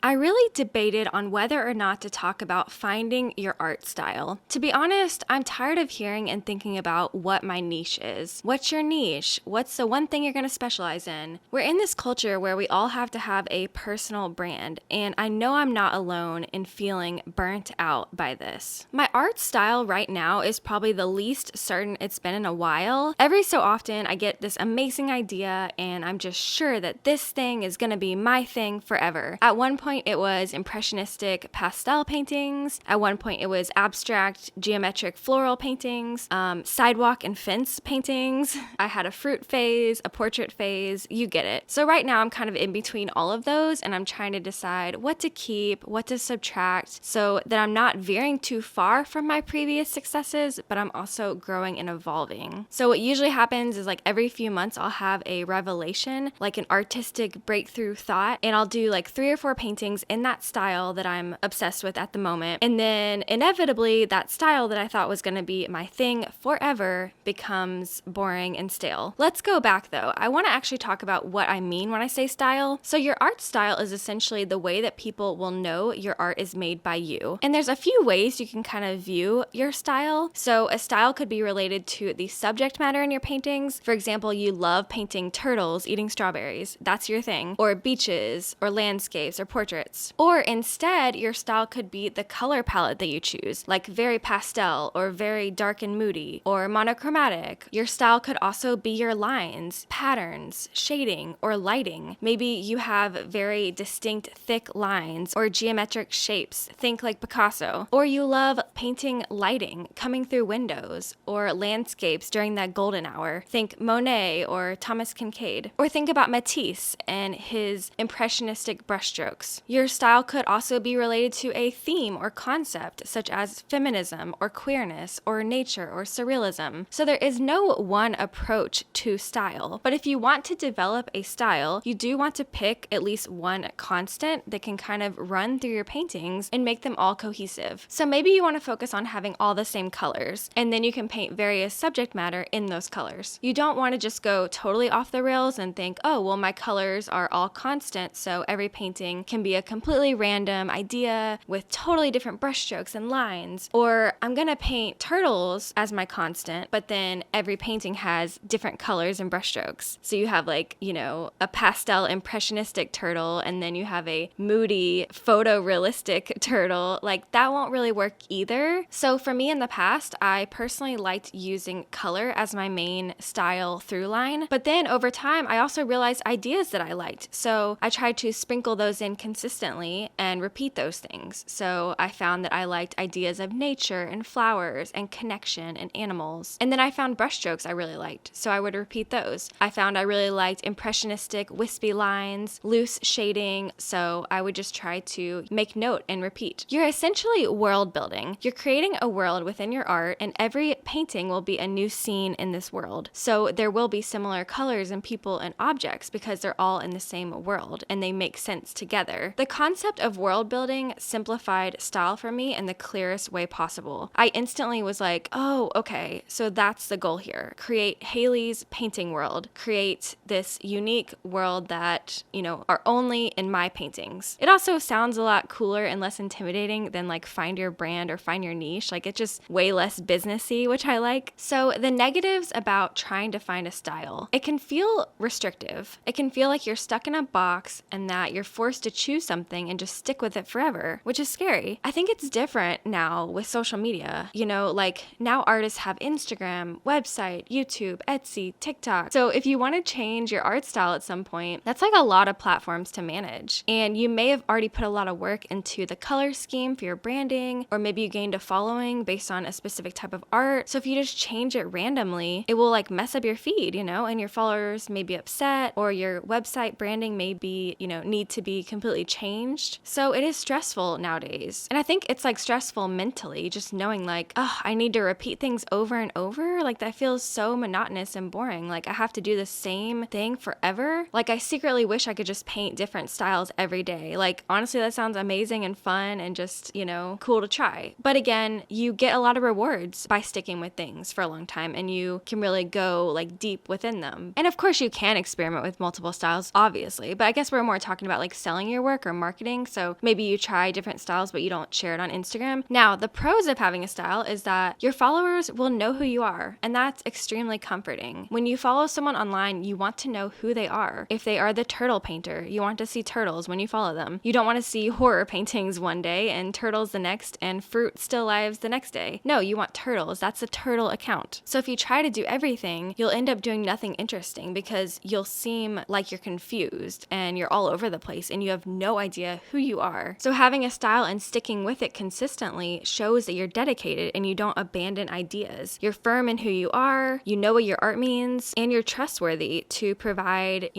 I really debated on whether or not to talk about finding your art style. To be honest, I'm tired of hearing and thinking about what my niche is. What's your niche? What's the one thing you're going to specialize in? We're in this culture where we all have to have a personal brand, and I know I'm not alone in feeling burnt out by this. My art style right now is probably the least certain it's been in a while. Every so often, I get this amazing idea, and I'm just sure that this thing is going to be my thing forever. At one point, it was impressionistic pastel paintings. At one point, it was abstract geometric floral paintings, sidewalk and fence paintings. I had a fruit phase, a portrait phase, you get it. So right now, I'm kind of in between all of those, and I'm trying to decide what to keep, what to subtract, so that I'm not veering too far from my previous successes, but I'm also growing and evolving. So what usually happens is like every few months, I'll have a revelation, like an artistic breakthrough thought, and I'll do like 3 or 4 paintings in that style that I'm obsessed with at the moment. And then inevitably, that style that I thought was going to be my thing forever becomes boring and stale. Let's go back though. I want to actually talk about what I mean when I say style. So your art style is essentially the way that people will know your art is made by you. And there's a few ways you can kind of view your style. So a style could be related to the subject matter in your paintings. For example, you love painting turtles eating strawberries. That's your thing. Or beaches, or landscapes, or portraits. Or instead, your style could be the color palette that you choose, like very pastel or very dark and moody or monochromatic. Your style could also be your lines, patterns, shading, or lighting. Maybe you have very distinct thick lines or geometric shapes, think like Picasso. Or you love painting lighting coming through windows or landscapes during that golden hour, think Monet or Thomas Kinkade. Or think about Matisse and his impressionistic brushstrokes. Your style could also be related to a theme or concept, such as feminism or queerness or nature or surrealism. So there is no one approach to style. But if you want to develop a style, you do want to pick at least one constant that can kind of run through your paintings and make them all cohesive. So maybe you want to focus on having all the same colors, and then you can paint various subject matter in those colors. You don't want to just go totally off the rails and think, oh, well, my colors are all constant, so every painting can be a completely random idea with totally different brushstrokes and lines. Or I'm gonna paint turtles as my constant, but then every painting has different colors and brushstrokes. So you have like, a pastel impressionistic turtle, and then you have a moody photorealistic turtle. Like that won't really work either. So for me in the past, I personally liked using color as my main style through line. But then over time, I also realized ideas that I liked. So I tried to sprinkle those in consistently and repeat those things. So I found that I liked ideas of nature and flowers and connection and animals. And then I found brushstrokes I really liked, so I would repeat those. I found I really liked impressionistic wispy lines, loose shading, so I would just try to make note and repeat. You're essentially world building. You're creating a world within your art, and every painting will be a new scene in this world. So there will be similar colors and people and objects because they're all in the same world and they make sense together. The concept of world building simplified style for me in the clearest way possible. I instantly was like, oh, okay, so that's the goal here. Create Haley's painting world. Create this unique world that, are only in my paintings. It also sounds a lot cooler and less intimidating than like find your brand or find your niche. Like it's just way less businessy, which I like. So the negatives about trying to find a style, it can feel restrictive. It can feel like you're stuck in a box and that you're forced to choose something and just stick with it forever, which is scary. I think it's different now with social media. Like now artists have Instagram, website, YouTube, Etsy, TikTok. So if you want to change your art style at some point, that's like a lot of platforms to manage. And you may have already put a lot of work into the color scheme for your branding, or maybe you gained a following based on a specific type of art. So if you just change it randomly, it will like mess up your feed, and your followers may be upset, or your website branding may be, need to be completely changed. So it is stressful nowadays. And I think it's like stressful mentally, just knowing like, oh, I need to repeat things over and over. Like that feels so monotonous and boring. Like I have to do the same thing forever. Like I secretly wish I could just paint different styles every day. Like honestly, that sounds amazing and fun and just, cool to try. But again, you get a lot of rewards by sticking with things for a long time, and you can really go like deep within them. And of course you can experiment with multiple styles, obviously, but I guess we're more talking about like selling your work paperwork or marketing. So maybe you try different styles, but you don't share it on Instagram. Now, the pros of having a style is that your followers will know who you are, and that's extremely comforting. When you follow someone online, you want to know who they are. If they are the turtle painter, you want to see turtles when you follow them. You don't want to see horror paintings one day and turtles the next and fruit still lives the next day. No, you want turtles. That's a turtle account. So if you try to do everything, you'll end up doing nothing interesting because you'll seem like you're confused and you're all over the place and you have no idea who you are. So having a style and sticking with it consistently shows that you're dedicated and you don't abandon ideas. You're firm in who you are, you know what your art means, and you're trustworthy to provide,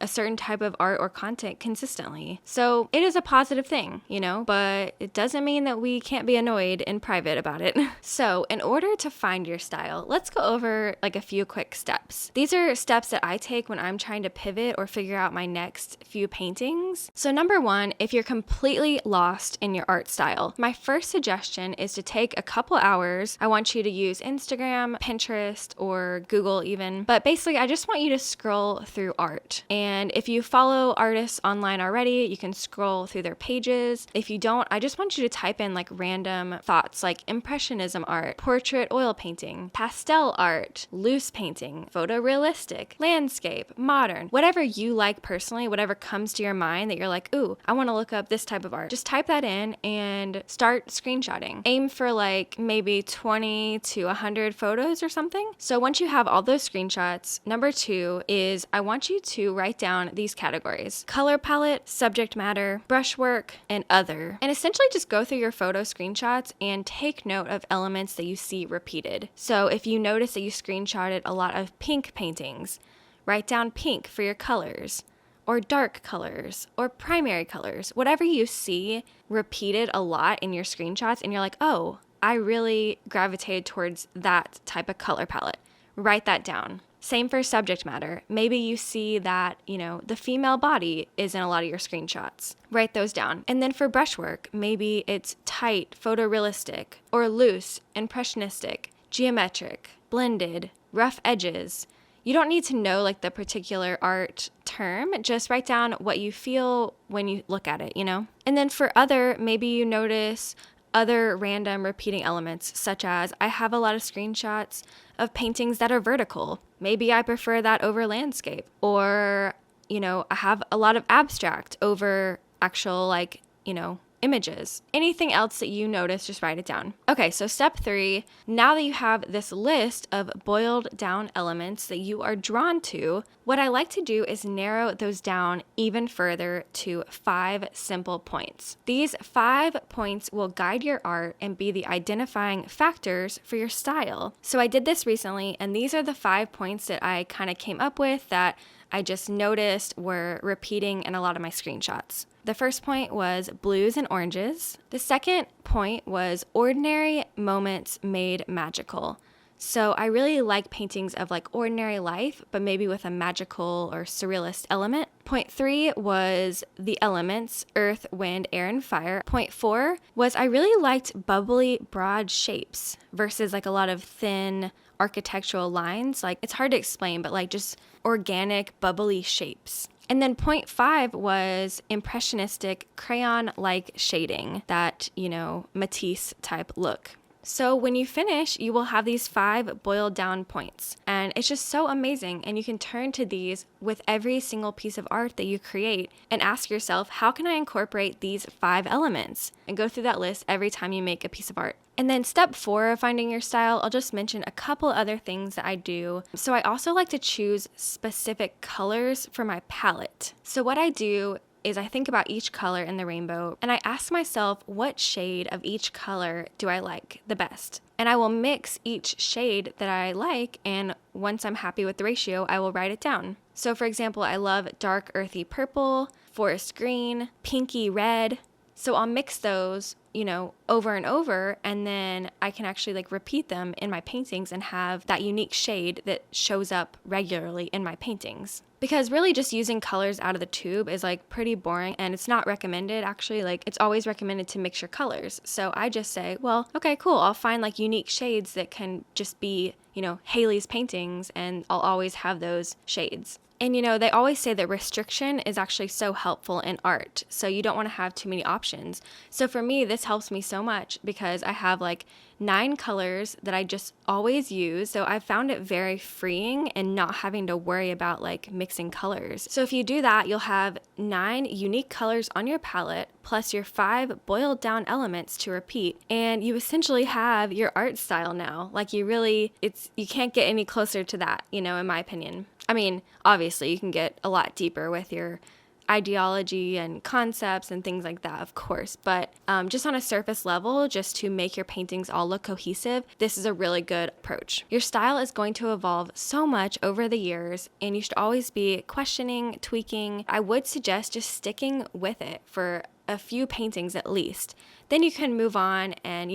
a certain type of art or content consistently. So it is a positive thing, but it doesn't mean that we can't be annoyed in private about it. So in order to find your style, let's go over like a few quick steps. These are steps that I take when I'm trying to pivot or figure out my next few paintings. So number one, if you're completely lost in your art style, my first suggestion is to take a couple hours. I want you to use Instagram, Pinterest, or Google even. But basically, I just want you to scroll through art. And if you follow artists online already, you can scroll through their pages. If you don't, I just want you to type in like random thoughts like impressionism art, portrait oil painting, pastel art, loose painting, photorealistic, landscape, modern, whatever you like personally, whatever comes to your mind that you're like, ooh, I want to look up this type of art. Just type that in and start screenshotting. Aim for like maybe 20 to 100 photos or something. So once you have all those screenshots, number two is I want you to write down these categories: color palette, subject matter, brushwork, and other. And essentially just go through your photo screenshots and take note of elements that you see repeated. So if you notice that you screenshotted a lot of pink paintings, write down pink for your colors, or dark colors, or primary colors, whatever you see repeated a lot in your screenshots and you're like, oh, I really gravitated towards that type of color palette. Write that down. Same for subject matter. Maybe you see that, the female body is in a lot of your screenshots. Write those down. And then for brushwork, maybe it's tight, photorealistic, or loose, impressionistic, geometric, blended, rough edges. You don't need to know like the particular art term, just write down what you feel when you look at it, And then for other, maybe you notice other random repeating elements, such as I have a lot of screenshots of paintings that are vertical. Maybe I prefer that over landscape. Or, I have a lot of abstract over actual images. Anything else that you notice, just write it down. Okay, so step 3, now that you have this list of boiled down elements that you are drawn to, what I like to do is narrow those down even further to 5 simple points. These 5 points will guide your art and be the identifying factors for your style. So I did this recently, and these are the 5 points that I kind of came up with that I just noticed were repeating in a lot of my screenshots. The first point was blues and oranges. The second point was ordinary moments made magical. So I really like paintings of like ordinary life, but maybe with a magical or surrealist element. Point 3 was the elements, earth, wind, air, and fire. Point 4 was I really liked bubbly, broad shapes versus like a lot of thin architectural lines. Like it's hard to explain, but like just organic, bubbly shapes. And then point 5 was impressionistic crayon-like shading, that, Matisse type look. So when you finish, you will have these 5 boiled down points. And it's just so amazing. And you can turn to these with every single piece of art that you create and ask yourself, how can I incorporate these 5 elements? And go through that list every time you make a piece of art. And then step 4 of finding your style, I'll just mention a couple other things that I do. So I also like to choose specific colors for my palette. So what I do is I think about each color in the rainbow and I ask myself, what shade of each color do I like the best? And I will mix each shade that I like, and once I'm happy with the ratio, I will write it down. So for example, I love dark earthy purple, forest green, pinky red. So I'll mix those, over and over, and then I can actually like repeat them in my paintings and have that unique shade that shows up regularly in my paintings. Because really just using colors out of the tube is like pretty boring, and it's not recommended actually. Like, it's always recommended to mix your colors. So I just say, well, okay, cool. I'll find like unique shades that can just be, Haley's paintings, and I'll always have those shades. And they always say that restriction is actually so helpful in art. So you don't want to have too many options. So for me, this helps me so much because I have like 9 colors that I just always use. So I found it very freeing and not having to worry about like mixing colors. So if you do that, you'll have 9 unique colors on your palette plus your 5 boiled down elements to repeat. And you essentially have your art style now. Like you can't get any closer to that, in my opinion. I mean, obviously you can get a lot deeper with your ideology and concepts and things like that, of course, but just on a surface level, just to make your paintings all look cohesive, this is a really good approach. Your style is going to evolve so much over the years, and you should always be questioning, tweaking. I would suggest just sticking with it for a few paintings at least. Then you can move on and,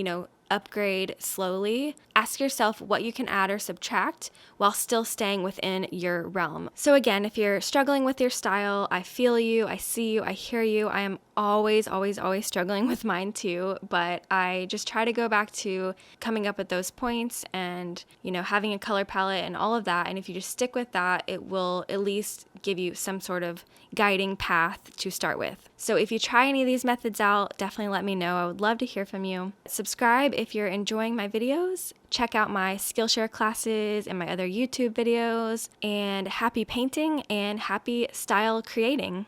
upgrade slowly. Ask yourself what you can add or subtract while still staying within your realm. So again, if you're struggling with your style, I feel you, I see you, I hear you. I am always struggling with mine too, but I just try to go back to coming up with those points and, having a color palette and all of that. And if you just stick with that, it will at least give you some sort of guiding path to start with. So if you try any of these methods out, definitely let me know. I would love to hear from you. Subscribe if you're enjoying my videos. Check out my Skillshare classes and my other YouTube videos. And happy painting and happy style creating.